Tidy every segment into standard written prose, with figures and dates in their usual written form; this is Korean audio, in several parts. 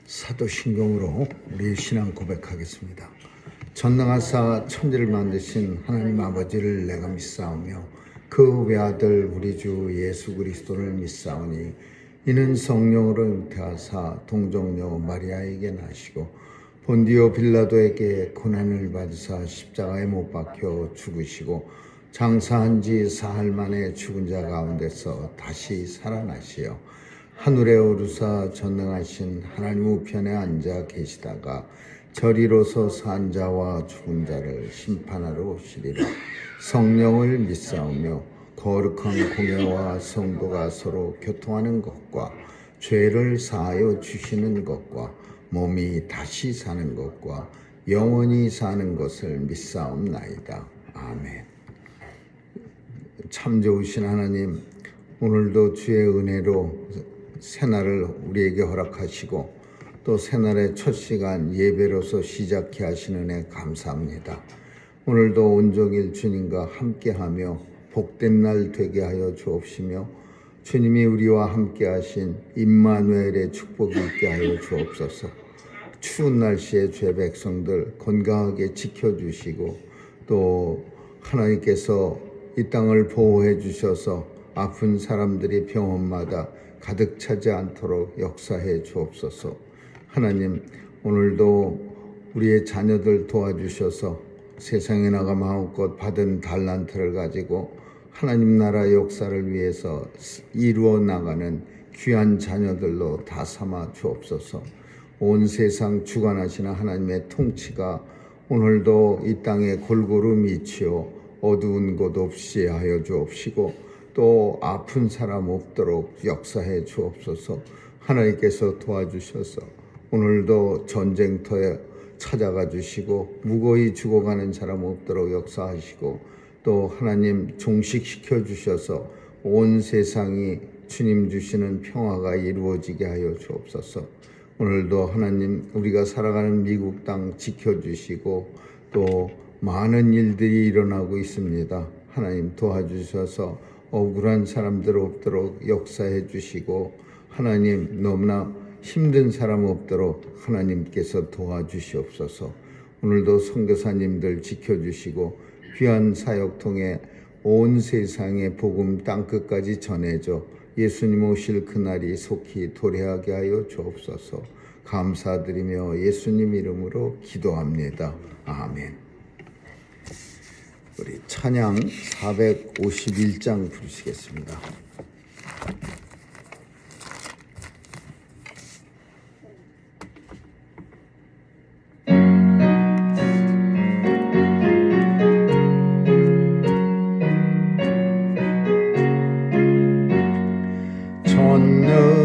사도신경으로 우리 신앙 고백하겠습니다. 전능하사 천지를 만드신 하나님 아버지를 내가 믿사오며 그 외아들 우리 주 예수 그리스도를 믿사오니 이는 성령으로 잉태하사 동정녀 마리아에게 나시고 본디오 빌라도에게 고난을 받으사 십자가에 못 박혀 죽으시고 장사한 지 사흘 만에 죽은 자 가운데서 다시 살아나시어 하늘에 오르사 전능하신 하나님 우편에 앉아 계시다가 저리로서 산 자와 죽은 자를 심판하러 오시리라. 성령을 믿사오며 거룩한 공예와 성도가 서로 교통하는 것과 죄를 사하여 주시는 것과 몸이 다시 사는 것과 영원히 사는 것을 믿사옵나이다. 아멘. 참 좋으신 하나님, 오늘도 주의 은혜로 새날을 우리에게 허락하시고 또 새날의 첫 시간 예배로서 시작해 하시는 은혜 감사합니다. 오늘도 온종일 주님과 함께하며 복된 날 되게 하여 주옵시며 주님이 우리와 함께 하신 임마누엘의 축복이 있게 하여 주옵소서. 추운 날씨에 죄 백성들 건강하게 지켜주시고 또 하나님께서 이 땅을 보호해 주셔서 아픈 사람들이 병원마다 가득 차지 않도록 역사해 주옵소서. 하나님, 오늘도 우리의 자녀들 도와주셔서 세상에 나가 마음껏 받은 달란트를 가지고 하나님 나라 역사를 위해서 이루어 나가는 귀한 자녀들로 다 삼아 주옵소서. 온 세상 주관하시는 하나님의 통치가 오늘도 이 땅에 골고루 미치어 어두운 곳 없이 하여 주옵시고 또 아픈 사람 없도록 역사해 주옵소서. 하나님께서 도와주셔서 오늘도 전쟁터에 찾아가 주시고 무고히 죽어가는 사람 없도록 역사하시고 또 하나님 종식시켜 주셔서 온 세상이 주님 주시는 평화가 이루어지게 하여 주옵소서. 오늘도 하나님 우리가 살아가는 미국 땅 지켜주시고 또 많은 일들이 일어나고 있습니다. 하나님 도와주셔서 억울한 사람들 없도록 역사해 주시고 하나님 너무나 힘든 사람 없도록 하나님께서 도와주시옵소서. 오늘도 선교사님들 지켜주시고 귀한 사역 통해 온 세상에 복음 땅끝까지 전해져 예수님 오실 그날이 속히 도래하게 하여 주옵소서. 감사드리며 예수님 이름으로 기도합니다. 아멘. 우리 찬양 451장 부르시겠습니다.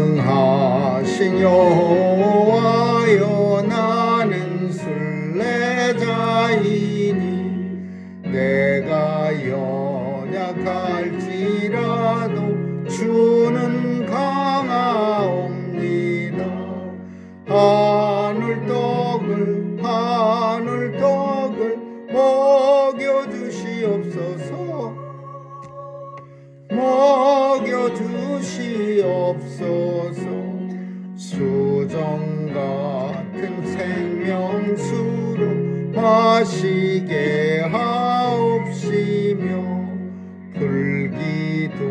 전능하신 여호와여 나는 순례자이니 내가 연약할지라도 주는 강하옵니다. 하늘떡을 먹여주시옵소서. 수정 같은 생명수로 마시게 하옵시며 불기둥과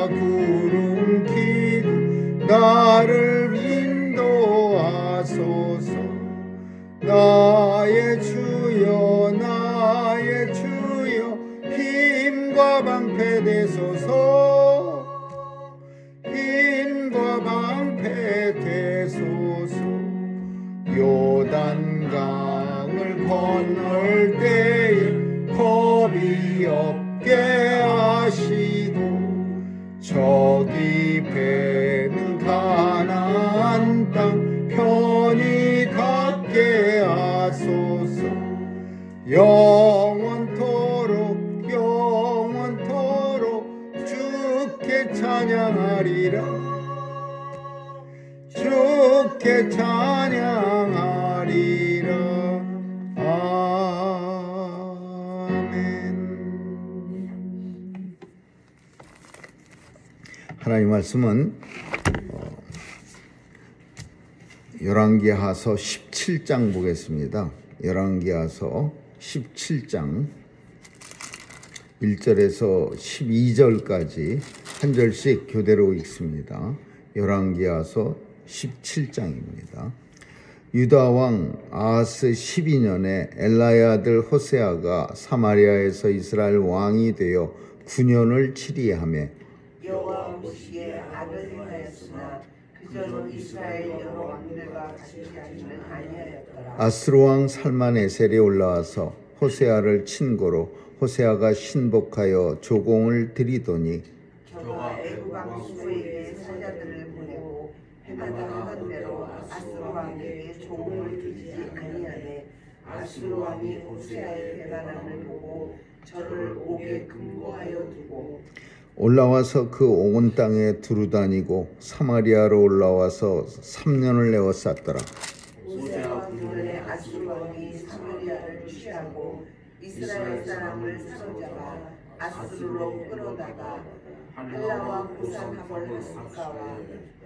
구름기둥 나를 인도하소서. 나의 주여 힘과 방패 되소서. 요단강을 건널 때에 겁이 없게 하시고 적이 베는 가나안 땅 편히 닿게 하소서. 영원토록 주께 찬양하리라. 주께 찬양하리라. 아멘. 하나님 말씀은 열왕기하서 17장 보겠습니다. 열왕기하서 17장 1절에서 12절까지 한 절씩 교대로 읽습니다. 열왕기하서 17장입니다. 유다 왕 아하스 12년에 엘라의 아들 호세아가 사마리아에서 이스라엘 왕이 되어 9년을 치리하며 여호와 보시기에 악을 행하였으나 그저는 이스라엘 여러 왕들과 같이 하지는 아니하였더라. 아스루 왕 살만에셀이 올라와서 호세아를 친고로 호세아가 신복하여 조공을 드리더니 저가 애굽 왕 수에게 사자들을 보내고 해마다 하던 대로 아스루 왕에게 조공을 드리지 아니하되 아스루 왕이 호세아의 배반함을 보고 저를 옥에 금고하여 두고 올라와서 그 온 땅에 두루다니고 사마리아로 올라와서 3년을 내어쌌더라. 호세아와 그들의 아스루 왕이 사마리아를 취하고 이스라엘 사람을 사로잡아 아스루로 끌어다가 할라와 고산함을 하스가와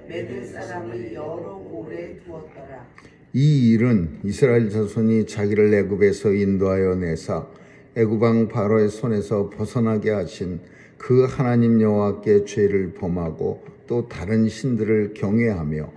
메들 사람을 여러 고래 두었더라. 이 일은 이스라엘 자손이 자기를 애굽에서 인도하여 내사 애굽 왕 바로의 손에서 벗어나게 하신 그 하나님 여호와께 죄를 범하고 또 다른 신들을 경외하며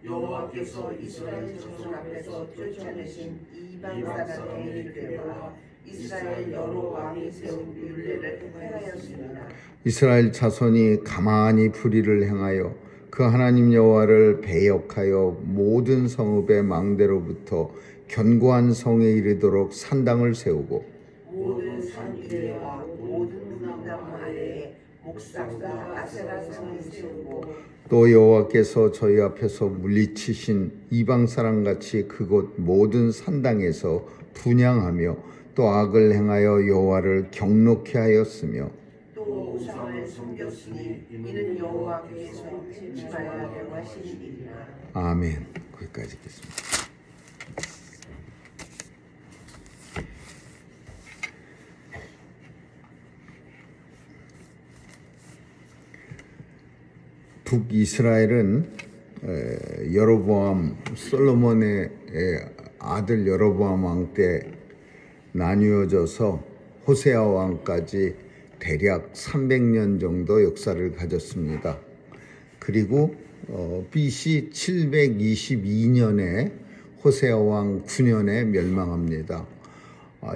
여호와께서 이스라엘 자손 앞에서 쫓아내신 이방 사람의 일들과 이스라엘 여러 왕이 세운 율례를 행하였습니다. 이스라엘 자손이 가만히 불의를 행하여 그 하나님 여호와를 배역하여 모든 성읍의 망대로부터 견고한 성에 이르도록 산당을 세우고 모든 산 위에와 모든 문담 아래에 목상과 아세라상을 세우고 또 여호와께서 저희 앞에서 물리치신 이방 사람같이 그곳 모든 산당에서 분향하며 또 악을 행하여 여호와를 경노케 하였으며 또 우상을 섬겼으니 이는 여호와께서 심하여 명하신 일이라. 아멘. 거기까지 읽겠습니다. 북이스라엘은 여로보암 솔로몬의 아들 여로보암 왕 때 나뉘어져서 호세아 왕까지 대략 300년 정도 역사를 가졌습니다. 그리고 BC 722년에 호세아 왕 9년에 멸망합니다.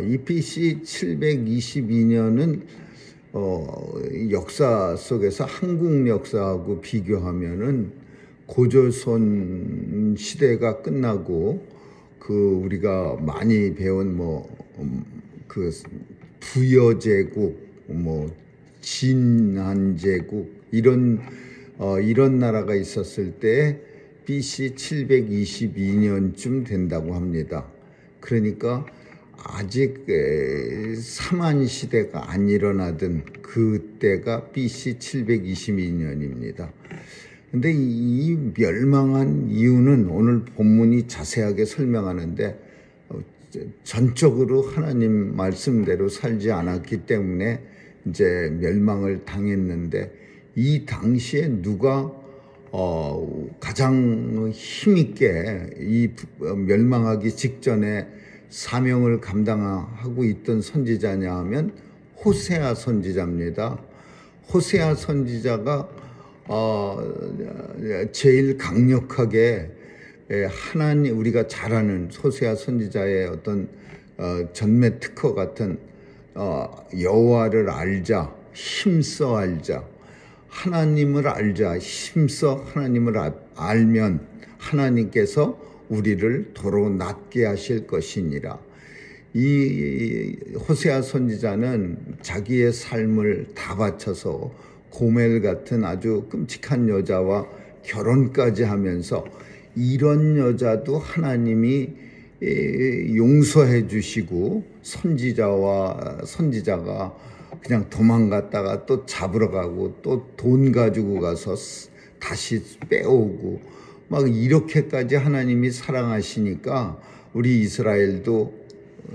이 BC 722년은 역사 속에서 한국 역사하고 비교하면은 고조선 시대가 끝나고 그 우리가 많이 배운 그 부여제국 진한제국 이런 나라가 있었을 때 BC 722년쯤 된다고 합니다. 그러니까 아직 사만 시대가 안 일어나던 그때가 BC 722년입니다. 근데 이 멸망한 이유는 오늘 본문이 자세하게 설명하는데 전적으로 하나님 말씀대로 살지 않았기 때문에 이제 멸망을 당했는데 이 당시에 누가 가장 힘있게 이 멸망하기 직전에 사명을 감당하고 있던 선지자냐 하면 호세아 선지자입니다. 호세아 선지자가 제일 강력하게 하나님 우리가 잘 아는 호세아 선지자의 어떤 전매 특허 같은 여호와를 알자, 힘써 알자, 하나님을 알자, 힘써 하나님을 알면 하나님께서 우리를 도로 낫게 하실 것이니라. 이 호세아 선지자는 자기의 삶을 다 바쳐서 고멜 같은 아주 끔찍한 여자와 결혼까지 하면서 이런 여자도 하나님이 용서해 주시고 선지자가 그냥 도망갔다가 또 잡으러 가고 또 돈 가지고 가서 다시 빼오고 막 이렇게까지 하나님이 사랑하시니까 우리 이스라엘도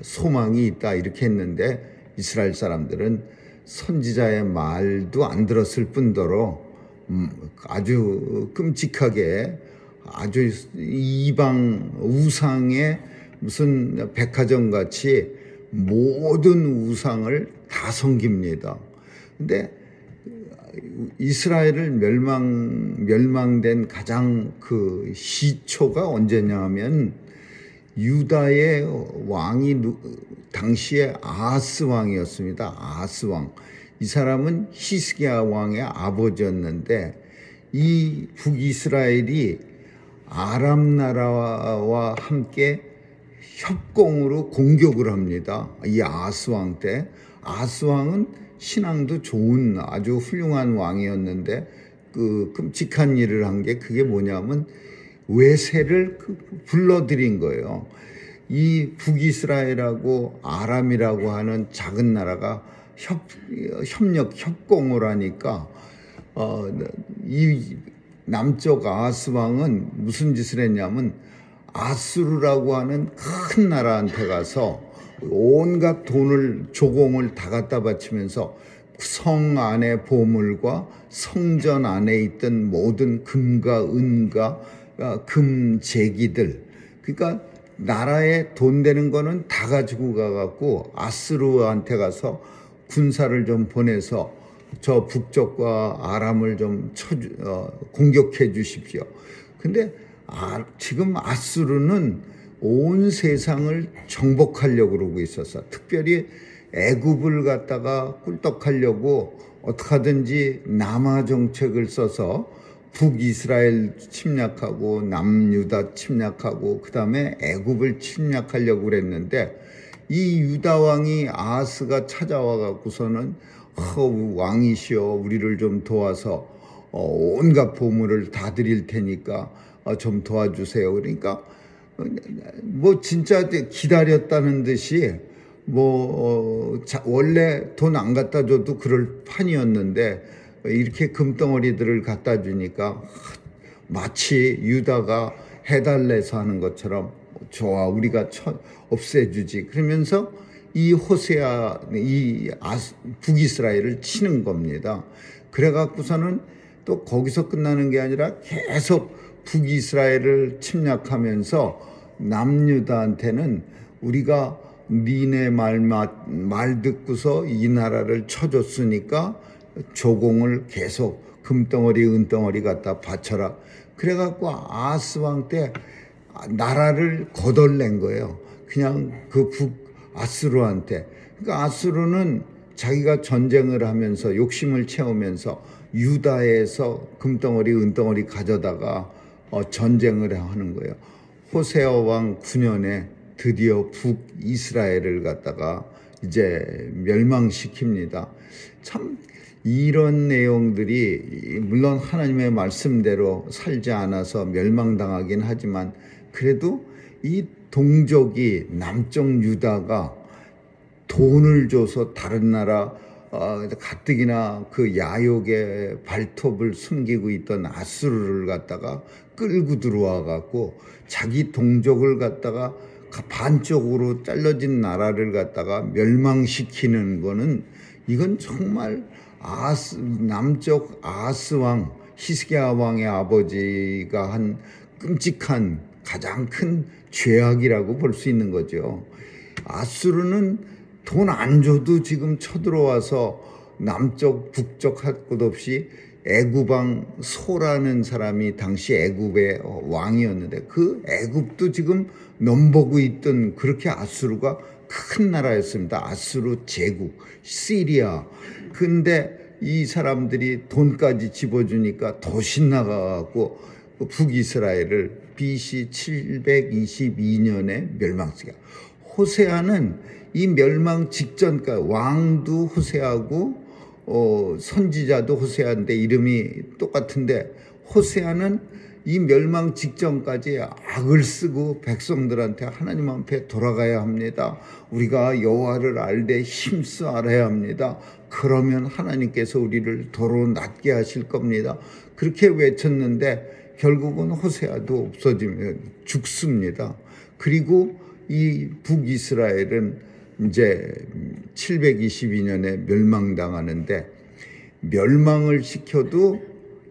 소망이 있다 이렇게 했는데 이스라엘 사람들은 선지자의 말도 안 들었을 뿐더러 아주 끔찍하게 아주 이방 우상의 무슨 백화점 같이 모든 우상을 다 섬깁니다. 근데 이스라엘을 멸망된 가장 그 시초가 언제냐 하면 유다의 왕이 당시에 아하스 왕이었습니다. 아하스 왕. 이 사람은 히스기야 왕의 아버지였는데 이 북이스라엘이 아람 나라와 함께 협공으로 공격을 합니다. 이 아하스 왕 때. 아하스 왕은 신앙도 좋은 아주 훌륭한 왕이었는데 그 끔찍한 일을 한 게 그게 뭐냐면 외세를 불러들인 거예요. 이 북이스라엘하고 아람이라고 하는 작은 나라가 협공을 하니까 이 남쪽 아하스 왕은 무슨 짓을 했냐면 아수르라고 하는 큰 나라한테 가서 온갖 돈을 조공을 다 갖다 바치면서 성 안의 보물과 성전 안에 있던 모든 금과 은과 금제기들, 그러니까 나라에 돈 되는 거는 다 가지고 가갖고 아수르한테 가서 군사를 좀 보내서 저 북쪽과 아람을 좀 공격해 주십시오. 근데 지금 아수르는 온 세상을 정복하려고 그러고 있었어. 특별히 애굽을 갖다가 꿀떡하려고 어떻게 하든지 남하 정책을 써서 북이스라엘 침략하고 남유다 침략하고 그 다음에 애굽을 침략하려고 그랬는데 이 유다 왕이 아하스가 찾아와 갖고서는 왕이시여 우리를 좀 도와서 온갖 보물을 다 드릴 테니까 좀 도와주세요. 그러니까 뭐 진짜 기다렸다는 듯이 원래 돈 안 갖다 줘도 그럴 판이었는데 이렇게 금덩어리들을 갖다 주니까 마치 유다가 해달래서 하는 것처럼 좋아 우리가 없애주지 그러면서 이 호세아 북이스라엘을 치는 겁니다. 그래갖고서는 또 거기서 끝나는 게 아니라 계속 북이스라엘을 침략하면서 남유다한테는 우리가 니네 말 듣고서 이 나라를 쳐줬으니까 조공을 계속 금덩어리 은덩어리 갖다 바쳐라. 그래갖고 아하스 왕 때 나라를 거덜낸 거예요. 그냥 그 북아수르한테. 그러니까 아수르는 자기가 전쟁을 하면서 욕심을 채우면서 유다에서 금덩어리 은덩어리 가져다가 전쟁을 하는 거예요. 호세아 왕 9년에 드디어 북이스라엘을 갖다가 이제 멸망시킵니다. 참 이런 내용들이 물론 하나님의 말씀대로 살지 않아서 멸망당하긴 하지만 그래도 이 동족이 남쪽 유다가 돈을 줘서 다른 나라 가뜩이나 그 야욕의 발톱을 숨기고 있던 아수르를 갖다가 끌고 들어와 갖고 자기 동족을 갖다가 반쪽으로 잘라진 나라를 갖다가 멸망시키는 거는 이건 정말 남쪽 아하스 왕 히스기야 왕의 아버지가 한 끔찍한 가장 큰 죄악이라고 볼 수 있는 거죠. 아수르는 돈 안 줘도 지금 쳐들어와서 남쪽 북쪽 할 것 없이 애굽왕 소라는 사람이 당시 애굽의 왕이었는데 그 애굽도 지금 넘보고 있던 그렇게 아수르가 큰 나라였습니다. 아수르 제국, 시리아. 근데 이 사람들이 돈까지 집어주니까 더 신나가고 북이스라엘을 BC 722년에 멸망시켜. 호세아는 이 멸망 직전까지 왕도 호세아고 선지자도 호세아인데 이름이 똑같은데 호세아는 이 멸망 직전까지 악을 쓰고 백성들한테 하나님 앞에 돌아가야 합니다. 우리가 여호와를 알되 힘써 알아야 합니다. 그러면 하나님께서 우리를 도로 낫게 하실 겁니다. 그렇게 외쳤는데 결국은 호세아도 없어지면 죽습니다. 그리고 이 북이스라엘은 이제 722년에 멸망당하는데 멸망을 시켜도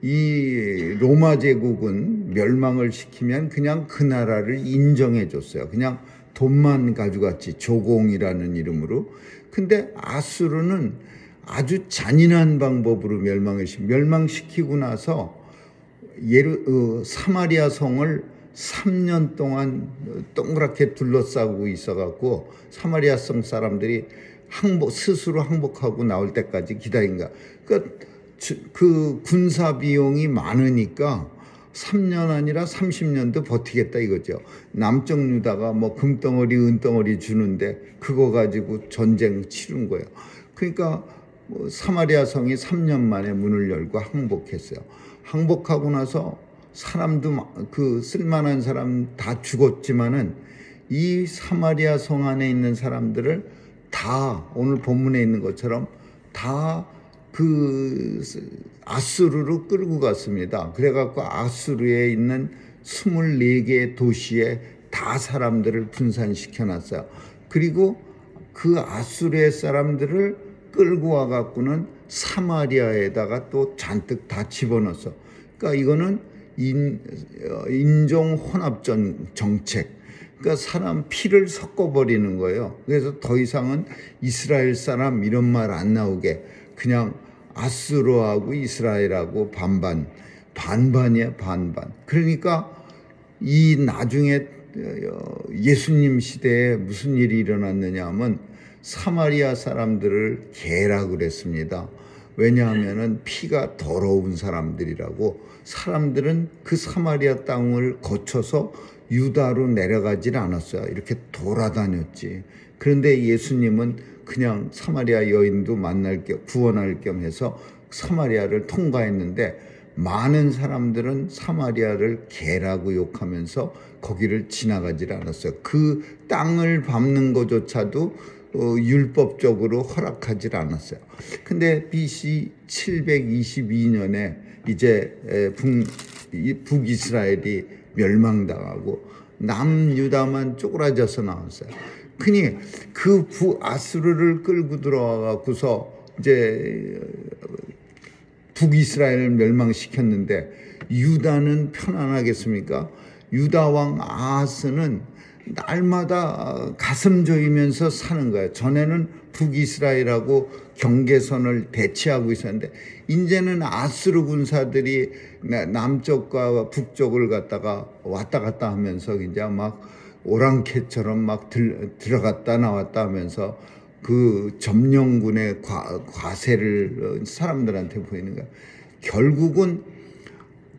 이 로마 제국은 멸망을 시키면 그냥 그 나라를 인정해 줬어요. 그냥 돈만 가져갔지, 조공이라는 이름으로. 근데 아수르는 아주 잔인한 방법으로 멸망시키고 나서 사마리아 성을 3년 동안 동그랗게 둘러싸고 있어갖고 사마리아 성 사람들이 스스로 항복하고 나올 때까지 기다린 거야. 그러니까 그 군사 비용이 많으니까 3년 아니라 30년도 버티겠다 이거죠. 남쪽 유다가 뭐 금덩어리 은덩어리 주는데 그거 가지고 전쟁 치른 거예요. 그러니까 사마리아 성이 3년 만에 문을 열고 항복했어요. 항복하고 나서 사람도 그 쓸만한 사람 다 죽었지만은 이 사마리아 성 안에 있는 사람들을 다 오늘 본문에 있는 것처럼 다 그 아수르로 끌고 갔습니다. 그래갖고 아수르에 있는 24개의 도시에 다 사람들을 분산시켜 놨어요. 그리고 그 아수르의 사람들을 끌고 와갖고는 사마리아에다가 또 잔뜩 다 집어넣었어. 그러니까 이거는 인종 혼합 정책. 그러니까 사람 피를 섞어버리는 거예요. 그래서 더 이상은 이스라엘 사람 이런 말 안 나오게 그냥 아수르하고 이스라엘하고 반반이야, 반반. 그러니까 이 나중에 예수님 시대에 무슨 일이 일어났느냐 하면 사마리아 사람들을 개라 그랬습니다. 왜냐하면은 피가 더러운 사람들이라고. 사람들은 그 사마리아 땅을 거쳐서 유다로 내려가질 않았어요. 이렇게 돌아다녔지. 그런데 예수님은 그냥 사마리아 여인도 구원할 겸 해서 사마리아를 통과했는데 많은 사람들은 사마리아를 개라고 욕하면서 거기를 지나가질 않았어요. 그 땅을 밟는 것조차도 율법적으로 허락하질 않았어요. 근데 BC 722년에 이제 북이스라엘이 멸망당하고 남유다만 쪼그라져서 나왔어요. 그니 그 아수르를 끌고 들어와갖고서 이제 북이스라엘을 멸망시켰는데 유다는 편안하겠습니까? 유다 왕 아하스는 날마다 가슴 조이면서 사는 거예요. 전에는 북이스라엘하고 경계선을 대치하고 있었는데 이제는 아수르 군사들이 남쪽과 북쪽을 갖다가 왔다 갔다 하면서 이제 막 오랑캐처럼 막 들어갔다 나왔다 하면서 그 점령군의 과세를 사람들한테 보이는 거야. 결국은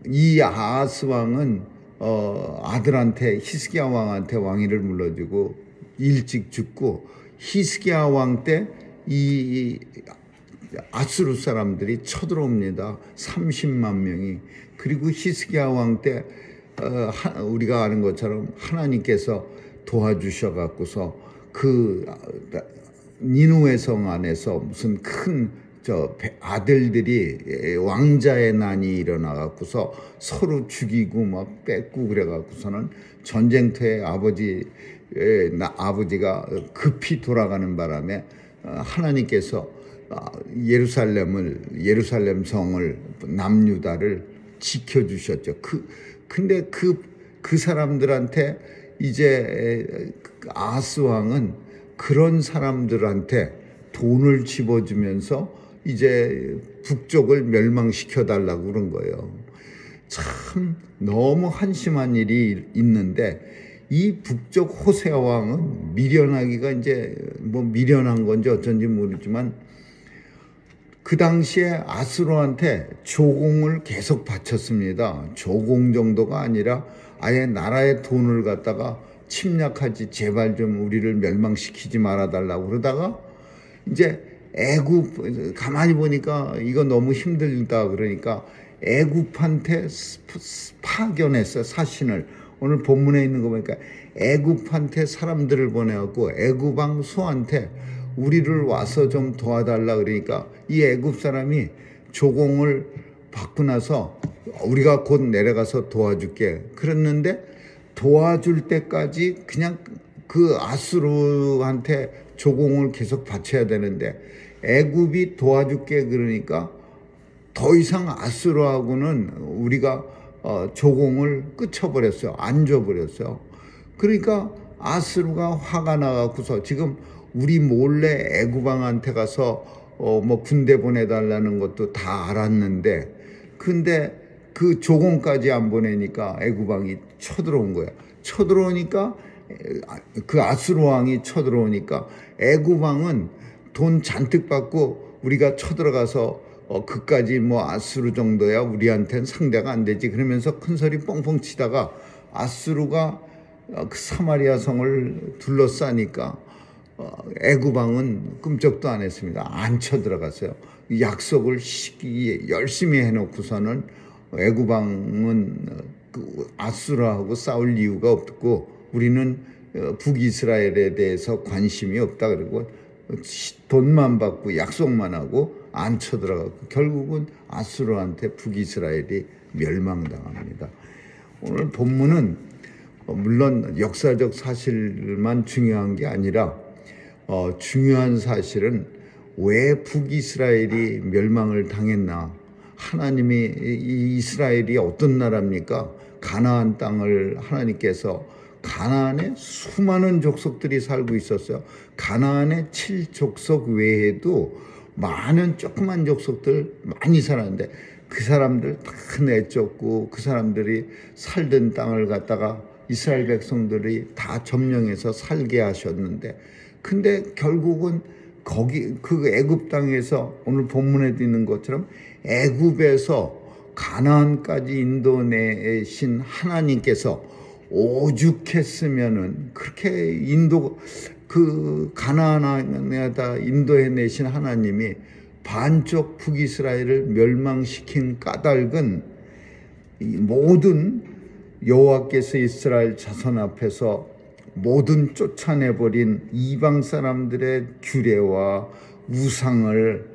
이 아하스 왕은 아들한테 히스기야 왕한테 왕위를 물려주고 일찍 죽고 히스기야 왕 때 이 아수르 사람들이 쳐들어옵니다. 30만 명이. 그리고 히스기야 왕 때 우리가 아는 것처럼 하나님께서 도와주셔갖고서 그 니누의 성 안에서 무슨 큰 아들들이 왕자의 난이 일어나갖고서 서로 죽이고 막 뺏고 그래갖고서는 전쟁터에 아버지가 급히 돌아가는 바람에 하나님께서 예루살렘 성을 남유다를 지켜주셨죠. 근데 그 사람들한테 이제 아하스 왕은 그런 사람들한테 돈을 집어주면서 이제 북쪽을 멸망시켜 달라고 그런 거예요. 참 너무 한심한 일이 있는데 이 북쪽 호세아 왕은 미련하기가 이제 뭐 미련한 건지 어쩐지 모르지만 그 당시에 아수르한테 조공을 계속 바쳤습니다. 조공 정도가 아니라 아예 나라의 돈을 갖다가 침략하지 제발 좀 우리를 멸망시키지 말아달라고 그러다가 이제 애굽 가만히 보니까 이거 너무 힘들다 그러니까 애굽한테 파견했어요. 사신을. 오늘 본문에 있는 거 보니까 애굽한테 사람들을 보내갖고 애굽 왕 수한테 우리를 와서 좀 도와달라 그러니까 이 애굽 사람이 조공을 받고 나서 우리가 곧 내려가서 도와줄게 그랬는데 도와줄 때까지 그냥 그 아수르한테 조공을 계속 바쳐야 되는데 애굽이 도와줄게 그러니까 더 이상 아수르하고는 우리가 조공을 끊어버렸어요. 안 줘버렸어요. 그러니까 아수르가 화가 나갖고서 지금 우리 몰래 애구방한테 가서 뭐 군대 보내달라는 것도 다 알았는데, 근데 그 조공까지 안 보내니까 애구방이 쳐들어온 거야. 쳐들어오니까 그 아수르 왕이 쳐들어오니까 애구방은 돈 잔뜩 받고 우리가 쳐들어가서 그까지 뭐 아수르 정도야 우리한테는 상대가 안 되지 그러면서 큰 소리 뻥뻥 치다가 아수르가 그 사마리아 성을 둘러싸니까 애구방은 끔찍도 안 했습니다. 안 쳐들어갔어요. 약속을 열심히 해놓고서는 애구방은 그 아수르하고 싸울 이유가 없고 우리는 북이스라엘에 대해서 관심이 없다 그러고 돈만 받고 약속만 하고 안 쳐들어가고 결국은 아수르한테 북이스라엘이 멸망당합니다. 오늘 본문은 물론 역사적 사실만 중요한 게 아니라 중요한 사실은 왜 북이스라엘이 멸망을 당했나. 하나님이 이 이스라엘이 어떤 나라입니까? 가나안 땅을 하나님께서 가나안에 수많은 족속들이 살고 있었어요. 가나안의 7족속 외에도 많은 조그만 족속들 많이 살았는데 그 사람들 다 내쫓고 그 사람들이 살던 땅을 갖다가 이스라엘 백성들이 다 점령해서 살게 하셨는데, 근데 결국은 거기 그 애굽 땅에서 오늘 본문에도 있는 것처럼 애굽에서 가나안까지 인도내신 하나님께서 오죽했으면은 그렇게 인도 그 가나안에다 인도해내신 하나님이 반쪽 북이스라엘을 멸망시킨 까닭은 모든 여호와께서 이스라엘 자손 앞에서 모든 쫓아내버린 이방 사람들의 규례와 우상을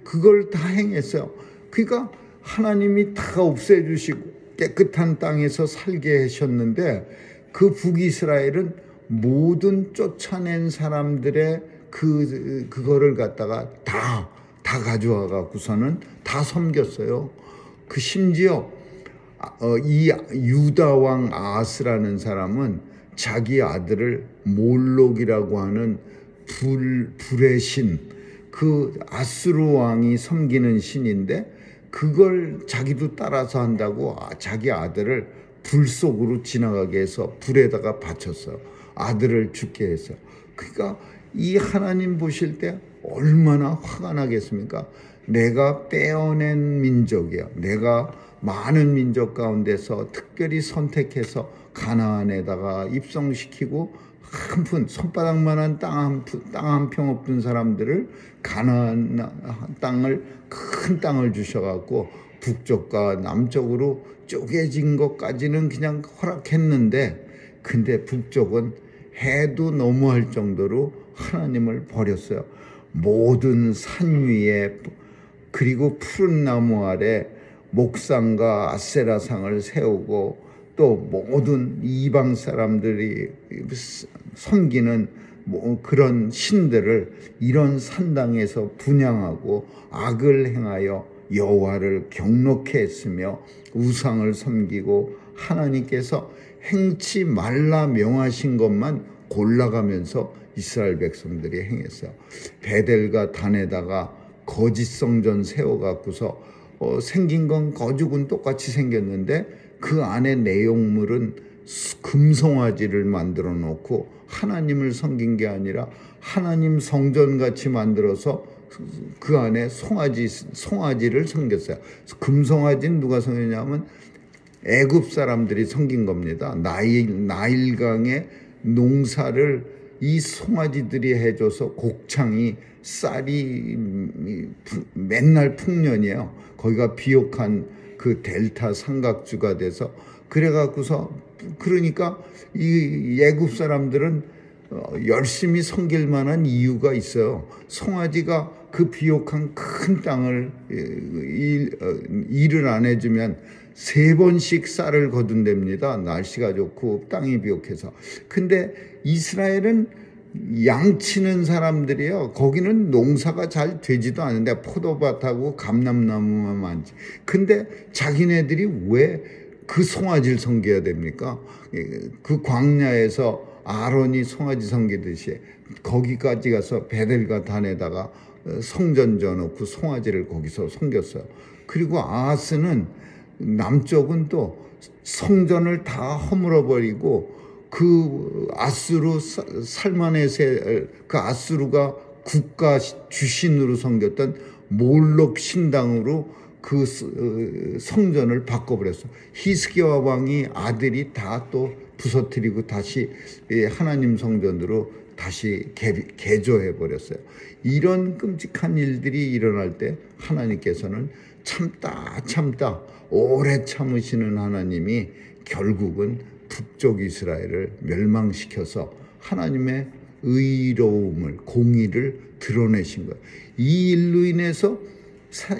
그걸 다 행했어요. 그러니까 하나님이 다 없애주시고 깨끗한 땅에서 살게 하셨는데 그 북이스라엘은 모든 쫓아낸 사람들의 그거를 갖다가 다 가져와 갖고서는 다 섬겼어요. 그 심지어 이 유다 왕 아하스라는 사람은 자기 아들을 몰록이라고 하는 불의 신, 그 아수르 왕이 섬기는 신인데 그걸 자기도 따라서 한다고 자기 아들을 불 속으로 지나가게 해서 불에다가 바쳤어요. 아들을 죽게 해서. 그러니까 이 하나님 보실 때 얼마나 화가 나겠습니까? 내가 빼어낸 민족이야. 내가 많은 민족 가운데서 특별히 선택해서 가나안에다가 입성시키고 한푼 손바닥만한 땅 한 평 없던 사람들을 가나안 땅을 큰 땅을 주셔갖고 북쪽과 남쪽으로 쪼개진 것까지는 그냥 허락했는데, 근데 북쪽은 해도 너무할 정도로 하나님을 버렸어요. 모든 산 위에 그리고 푸른 나무 아래 목상과 아세라상을 세우고 또 모든 이방 사람들이 섬기는 그런 신들을 이런 산당에서 분향하고 악을 행하여 여호와를 경노케 했으며 우상을 섬기고 하나님께서 행치 말라 명하신 것만 골라가면서 이스라엘 백성들이 행했어요. 베델과 단에다가 거짓 성전 세워갖고서 생긴 건 거죽은 똑같이 생겼는데 그 안에 내용물은 금송아지를 만들어 놓고 하나님을 섬긴 게 아니라 하나님 성전같이 만들어서 그 안에 송아지를 섬겼어요. 금송아지는 누가 섬겼냐면 애굽 사람들이 섬긴 겁니다. 나일강의 농사를 이 송아지들이 해줘서 곡창이 쌀이 맨날 풍년이에요. 거기가 비옥한 그 델타 삼각주가 돼서 그래갖고서 그러니까 이 애굽 사람들은 열심히 섬길 만한 이유가 있어요. 송아지가 그 비옥한 큰 땅을 일을 안 해주면 3번씩 쌀을 거둔답니다. 날씨가 좋고 땅이 비옥해서. 근데 이스라엘은 양치는 사람들이요. 거기는 농사가 잘 되지도 않은데 포도밭하고 감람나무만 많지. 근데 자기네들이 왜 그 송아지를 섬겨야 됩니까? 그 광야에서 아론이 송아지 섬기듯이 거기까지 가서 베델과 단에다가 성전 져놓고 송아지를 거기서 섬겼어요. 그리고 아하스는 남쪽은 또 성전을 다 허물어버리고 그 아수르 살마네세 그 아수르가 국가 주신으로 섬겼던 몰록 신당으로 그 성전을 바꿔버렸어. 히스기야 왕이 아들이 다 또 부서뜨리고 다시 하나님 성전으로 다시 개조해 버렸어요. 이런 끔찍한 일들이 일어날 때 하나님께서는 참다 오래 참으시는 하나님이 결국은 북쪽 이스라엘을 멸망시켜서 하나님의 의로움을 공의를 드러내신 거예요. 이 일로 인해서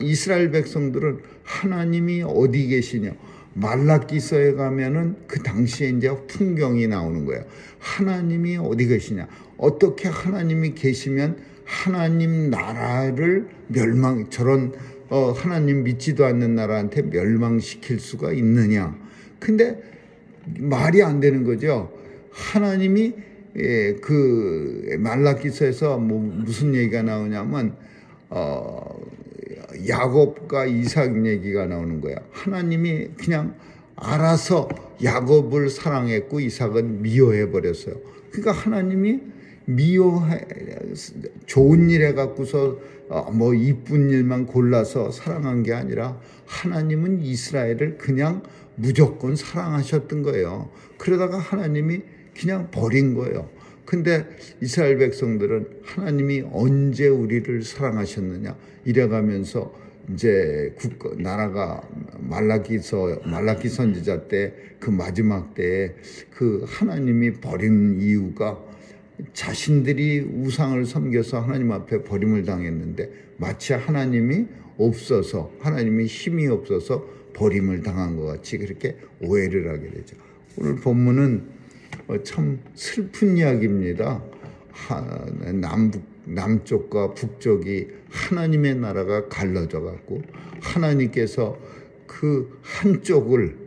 이스라엘 백성들은 하나님이 어디 계시냐, 말라기서에 가면은 그 당시에 이제 풍경이 나오는 거예요. 하나님이 어디 계시냐, 어떻게 하나님이 계시면 하나님 나라를 저런 하나님 믿지도 않는 나라한테 멸망시킬 수가 있느냐. 근데 말이 안 되는 거죠. 하나님이 그 말라기서에서 무슨 얘기가 나오냐면 야곱과 이삭 얘기가 나오는 거야. 하나님이 그냥 알아서 야곱을 사랑했고 이삭은 미워해 버렸어요. 그러니까 하나님이 좋은 일 해갖고서 뭐 이쁜 일만 골라서 사랑한 게 아니라 하나님은 이스라엘을 그냥 무조건 사랑하셨던 거예요. 그러다가 하나님이 그냥 버린 거예요. 근데 이스라엘 백성들은 하나님이 언제 우리를 사랑하셨느냐 이래가면서 이제 나라가 말라기 선지자 때 그 마지막 때에 그 하나님이 버린 이유가 자신들이 우상을 섬겨서 하나님 앞에 버림을 당했는데 마치 하나님이 없어서 하나님이 힘이 없어서 버림을 당한 것 같이 그렇게 오해를 하게 되죠. 오늘 본문은 참 슬픈 이야기입니다. 남쪽과 북쪽이 하나님의 나라가 갈라져 갖고 하나님께서 그 한쪽을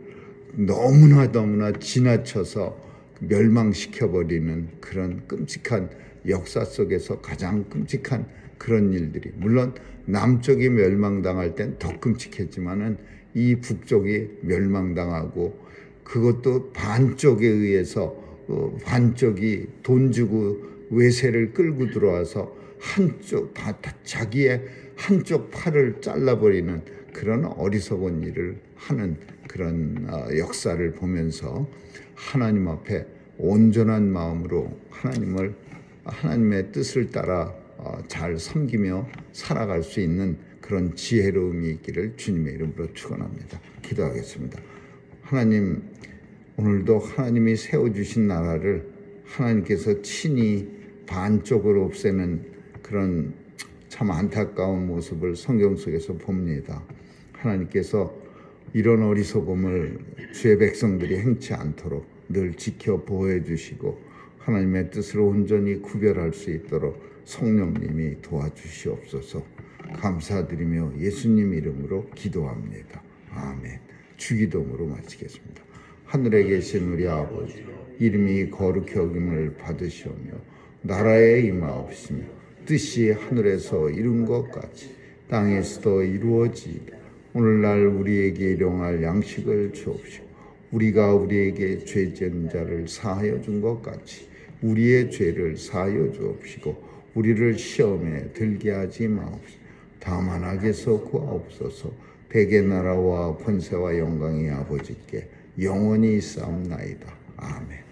너무나 지나쳐서 멸망시켜버리는 그런 끔찍한 역사 속에서 가장 끔찍한 그런 일들이, 물론 남쪽이 멸망당할 땐 더 끔찍했지만은 이 북쪽이 멸망당하고 그것도 반쪽에 의해서 반쪽이 돈 주고 외세를 끌고 들어와서 자기의 한쪽 팔을 잘라버리는 그런 어리석은 일을 하는 그런 역사를 보면서 하나님 앞에 온전한 마음으로 하나님의 뜻을 따라 잘 섬기며 살아갈 수 있는 그런 지혜로움이 있기를 주님의 이름으로 축원합니다. 기도하겠습니다. 하나님, 오늘도 하나님이 세워주신 나라를 하나님께서 친히 반쪽으로 없애는 그런 참 안타까운 모습을 성경 속에서 봅니다. 하나님께서 이런 어리석음을 주의 백성들이 행치 않도록 늘 지켜 보호해 주시고 하나님의 뜻을 온전히 구별할 수 있도록 성령님이 도와주시옵소서. 감사드리며 예수님 이름으로 기도합니다. 아멘. 주기도문으로 마치겠습니다. 하늘에 계신 우리 아버지, 이름이 거룩히 여김을 받으시오며 나라에 임하옵시며 뜻이 하늘에서 이룬 것 같이 땅에서도 이루어지이다. 오늘날 우리에게 일용할 양식을 주옵시고 우리가 우리에게 죄 지은 자를 사하여 준 것 같이 우리의 죄를 사하여 주옵시고 우리를 시험에 들게 하지 마옵시고 다만 악에서 구하옵소서. 백의 나라와 권세와 영광이 아버지께 영원히 있사옵나이다. 아멘.